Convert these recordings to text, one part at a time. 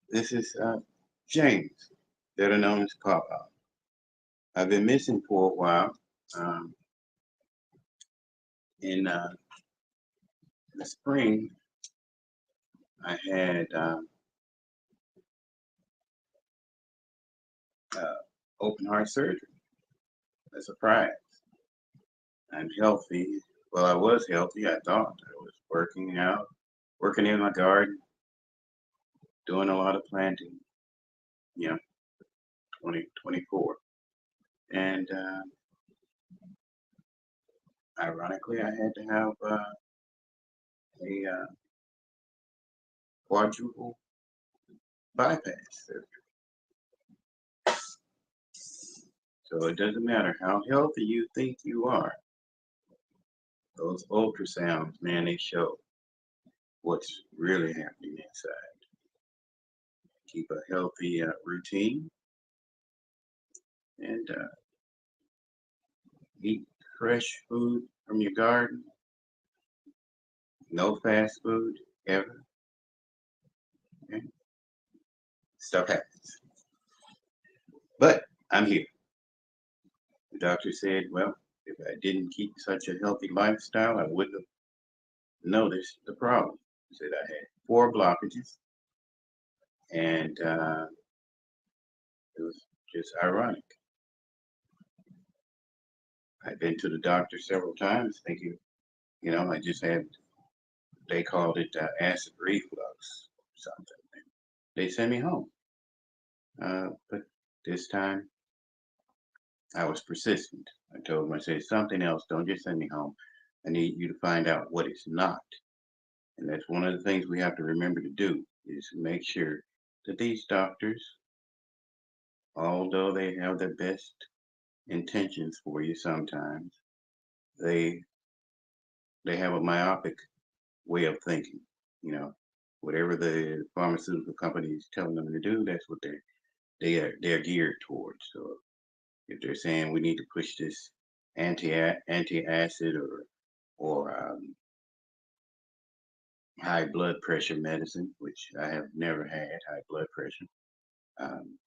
This is James, better known as Papa. I've been missing for a while. Um, in the spring, I had uh, open heart surgery. A surprise. I'm healthy. Well, I was healthy. I thought I was working out, working in my garden, doing a lot of planting. You know, 2024. And ironically, I had to have a quadruple bypass surgery. So it doesn't matter how healthy you think you are. Those ultrasounds, man, they show what's really happening inside. Keep a healthy routine and eat fresh food from your garden. No fast food ever. Okay? Stuff happens. But I'm here. The doctor said, well, if I didn't keep such a healthy lifestyle, I wouldn't have noticed the problem. He said I had 4 blockages, and it was just ironic. I've been to the doctor several times thinking, I just had, they called it acid reflux or something. They sent me home. But this time I was persistent. I told them, I said, something else, don't just send me home. I need you to find out what it's not. And that's one of the things we have to remember to do is make sure that these doctors, although they have their best intentions for you sometimes, they they have a myopic way of thinking. You know, whatever the pharmaceutical company is telling them to do, that's what they're geared towards. So if they're saying we need to push this anti-acid or high blood pressure medicine, which I have never had high blood pressure, um,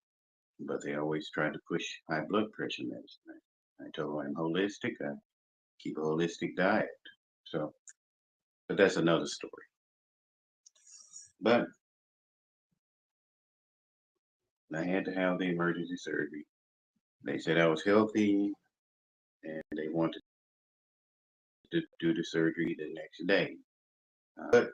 but they always try to push high blood pressure medicine. I told them I'm holistic. I keep a holistic diet. So, but that's another story. But I had to have the emergency surgery. They said I was healthy and they wanted to do the surgery the next day. But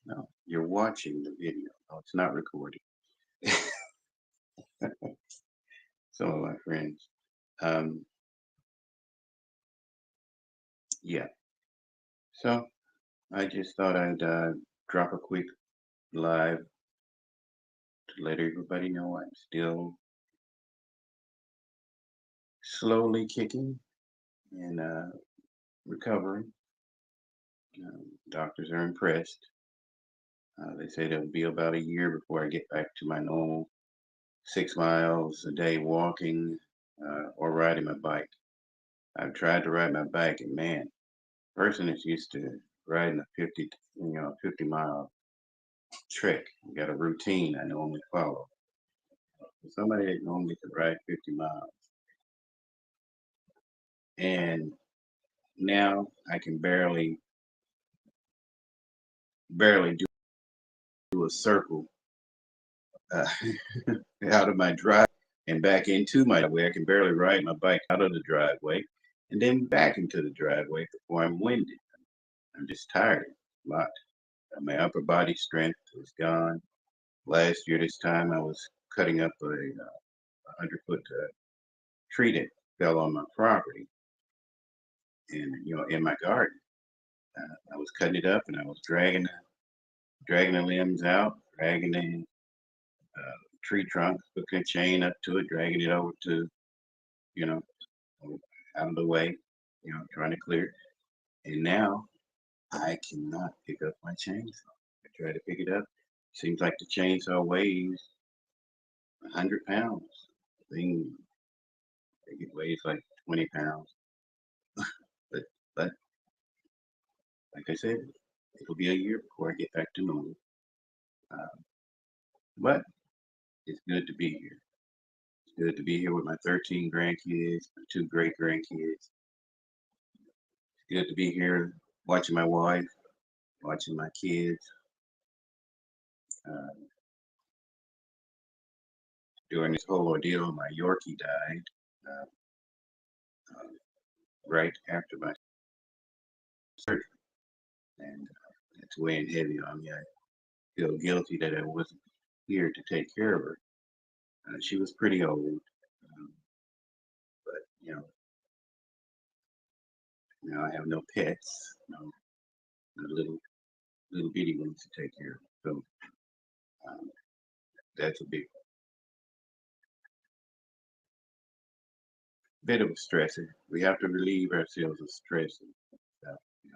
no, you're watching the video. No, it's not recording. Some of my friends. Um, yeah. So I just thought I'd drop a quick live to let everybody know I'm still slowly kicking and recovering. Doctors are impressed. They said it'll be about a year before I get back to my normal 6 miles a day walking or riding my bike. I've tried to ride my bike, and man, person that's used to riding a 50-mile trek, got a routine I normally follow. For somebody that normally could ride 50 miles, and now I can barely do a circle uh, out of my driveway and back into my driveway. I can barely ride my bike out of the driveway and then back into the driveway before I'm winded. I'm just tired a lot. My upper body strength is gone. Last year, this time, I was cutting up a 100-foot tree that fell on my property and, in my garden. I was cutting it up and I was dragging the limbs out, dragging the tree trunk, hooking a chain up to it, dragging it over to, you know, out of the way, trying to clear it. And now I cannot pick up my chainsaw. I try to pick it up. Seems like the chainsaw weighs 100 pounds. Thing, it weighs like 20 pounds. But, but like I said, it'll be a year before I get back to normal. Um, but it's good to be here. It's good to be here with my 13 grandkids, my 2 great grandkids. It's good to be here watching my wife, watching my kids. Uh, During this whole ordeal, my Yorkie died uh, uh, right after my surgery, and it's weighing heavy on me. I feel guilty that I wasn't here to take care of her. She was pretty old, but now I have no pets, no little bitty ones to take care of. So um, that's a bit of a stressor. We have to relieve ourselves of stress and stuff. We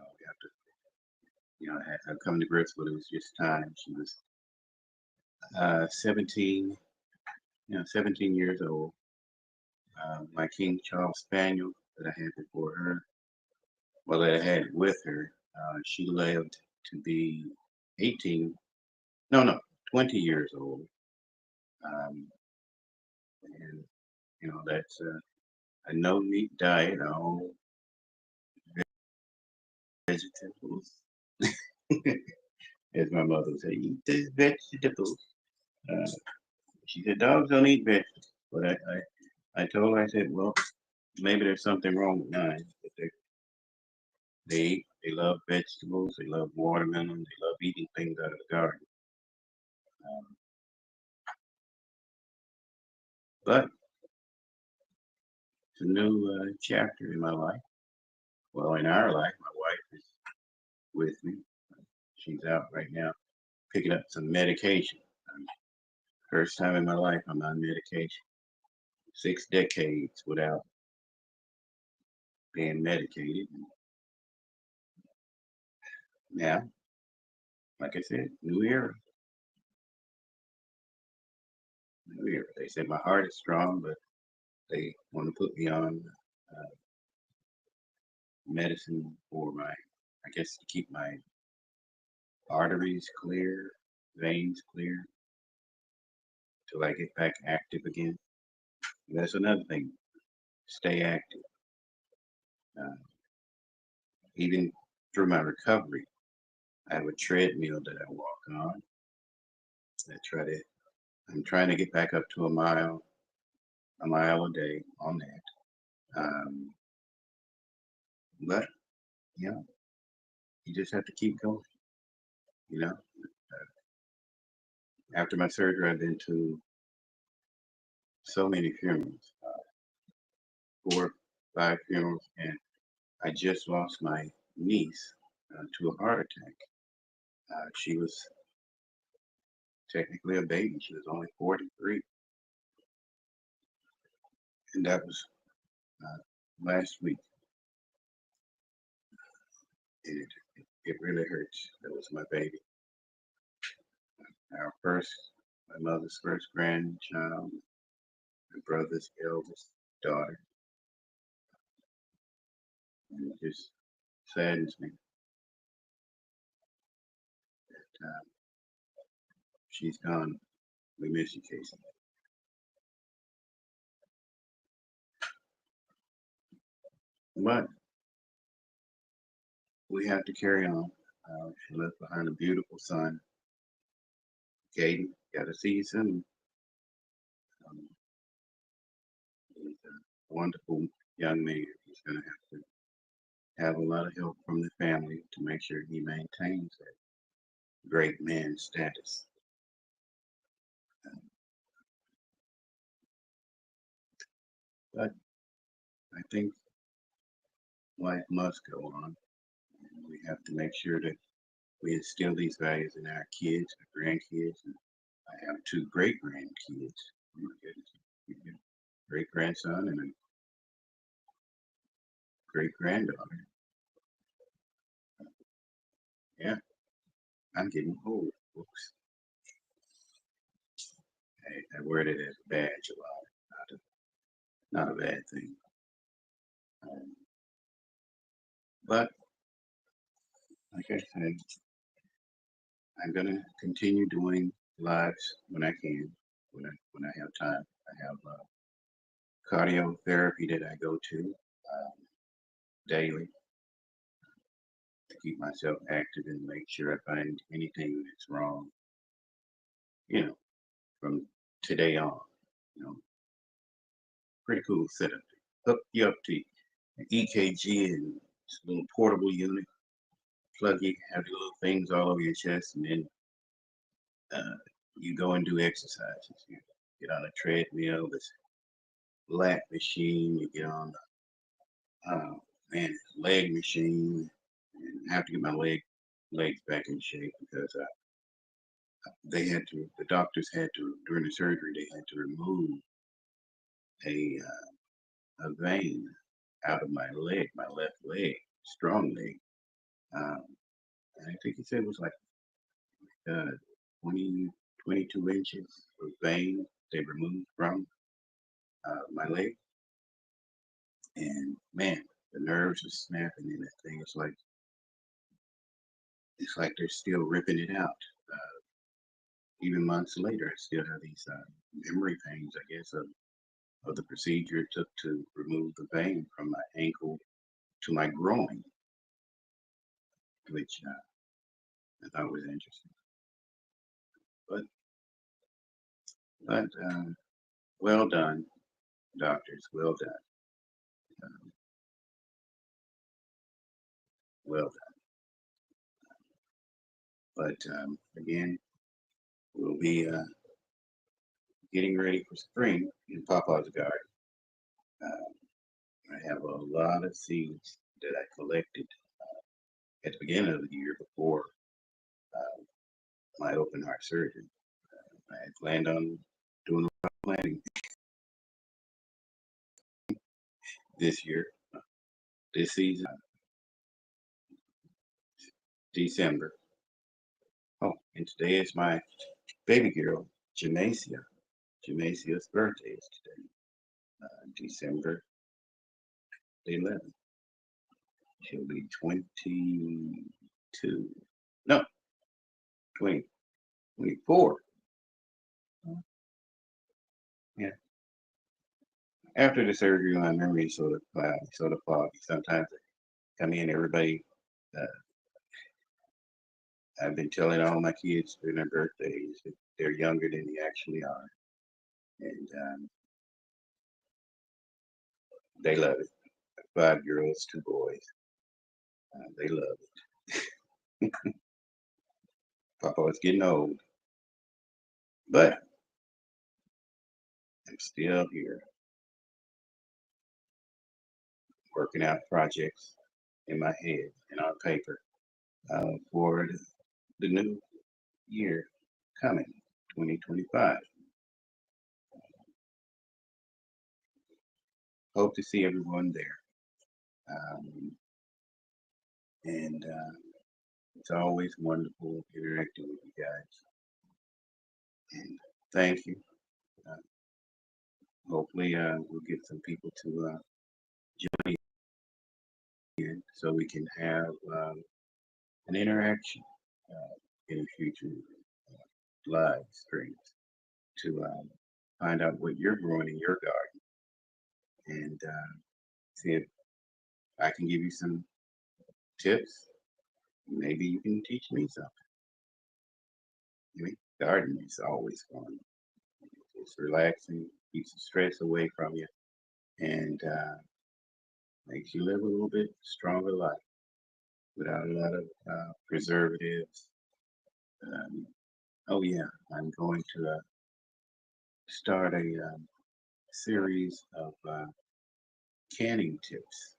have to, I've come to grips with it. It was just time. She was 17, 17 years old. My King Charles Spaniel that I had before her, well, that I had with her, she lived to be 18, no, 20 years old. Um, and, that's a no meat diet, all vegetables. As my mother would say, eat the vegetables. Uh, she said, dogs don't eat vegetables. But I told her, I said, well, maybe there's something wrong with mine. But they love vegetables, they love watermelon, they love eating things out of the garden. Um, but it's a new chapter in my life. Well, in our life, my wife is with me. She's out right now picking up some medication. First time in my life I'm on medication. 6 decades without being medicated. Now, like I said, new era. New era. They said my heart is strong, but they want to put me on medicine for I guess, to keep my arteries clear, veins clear, till I get back active again. And that's another thing. Stay active. Uh, Even through my recovery, I have a treadmill that I walk on. I try to. I'm trying to get back up to a mile a day on that. But yeah, you just have to keep going. You know, After my surgery, I've been to so many funerals, 4, 5 funerals, and I just lost my niece to a heart attack. She was technically a baby. She was only 43, and that was uh, last week. It really hurts. That was my baby, my mother's first grandchild, my brother's eldest daughter, and it just saddens me that she's gone. We miss you, Casey. But we have to carry on. She left behind a beautiful son, Caden. Got to see you soon. Um, he's a wonderful young man. He's going to have a lot of help from the family to make sure he maintains that great man status. But I think life must go on. And we have to make sure that we instill these values in our kids, our grandkids. And I have 2 great grandkids. Oh my goodness. Great grandson and a great granddaughter. Yeah, I'm getting old, folks. I wear it as a badge a lot. Not a bad thing. But like I said, I'm gonna continue doing lives when I can, when I have time. I have cardio therapy that I go to daily to keep myself active and make sure I find anything that's wrong. You know, from today on. You know, pretty cool setup. Hook you up to an EKG and this little portable unit. Plug it, have the little things all over your chest, and then you go and do exercises. You get on a treadmill, this lat machine. You get on leg machine. And I have to get my legs back in shape because the doctors had to, during the surgery, they had to remove a vein out of my leg, my left leg, strong leg. And I think he said it was like uh, 20, 22 inches of vein they removed from my leg. And man, the nerves are snapping in that thing. It's like they're still ripping it out. Even months later, I still have these memory pains, I guess, of the procedure it took to remove the vein from my ankle to my groin, which I thought was interesting. But well done, doctors. Well done. Well done. But again, we'll be getting ready for spring in Papa's garden. I have a lot of seeds that I collected at the beginning of the year before my open heart surgery. I had planned on doing a lot of planting this year, this season, December. Oh, and today is my baby girl, Jamacia. Jamacia's birthday is today, December 11th. She'll be 22. No, 20, 24. Yeah. After the surgery, my memory is sort of cloudy, sort of foggy. Sometimes I come in, everybody, uh, I've been telling all my kids for their birthdays that they're younger than they actually are. And they love it. 5 girls, 2 boys. They love it. Papa is getting old, but I'm still here working out projects in my head and on paper for the new year coming, 2025. Hope to see everyone there. And it's always wonderful interacting with you guys. And thank you. Uh, Hopefully, we'll get some people to join in so we can have an interaction in future live streams to find out what you're growing in your garden and see if I can give you some tips. Maybe you can teach me something. I mean, gardening is always fun. It's relaxing, keeps the stress away from you, and makes you live a little bit stronger life without a lot of preservatives. Oh yeah, I'm going to start a series of canning tips.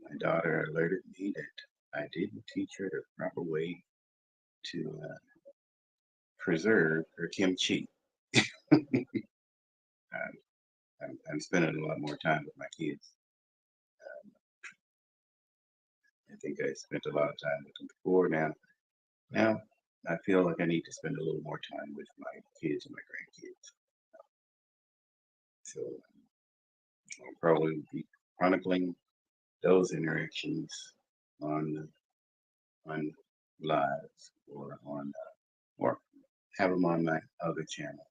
My daughter alerted me that I didn't teach her the proper way to preserve her kimchi. I'm spending a lot more time with my kids. I think I spent a lot of time with them before. Now I feel like I need to spend a little more time with my kids and my grandkids. So I'll probably be chronicling those interactions on on lives or have them on my other channel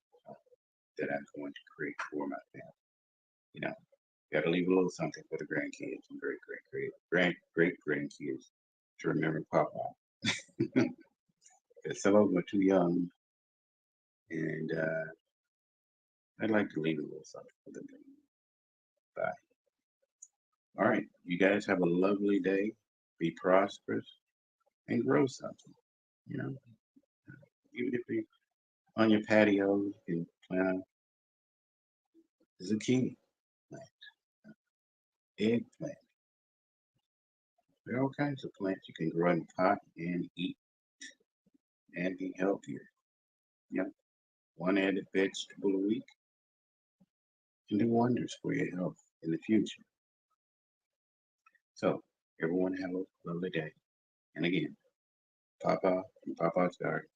that I'm going to create for my family. You know, got to leave a little something for the grandkids and great grandkids to remember Papa. Because some of them are too young, and I'd like to leave a little something for them. Bye. All right, you guys have a lovely day. Be prosperous and grow something. You know, even if you're on your patio, you can plant a zucchini plant, eggplant. There are all kinds of plants you can grow in a pot and eat and be healthier. You know, one added vegetable a week can do wonders for your health in the future. So, everyone have a lovely day. And again, Papa and Papa's Garden.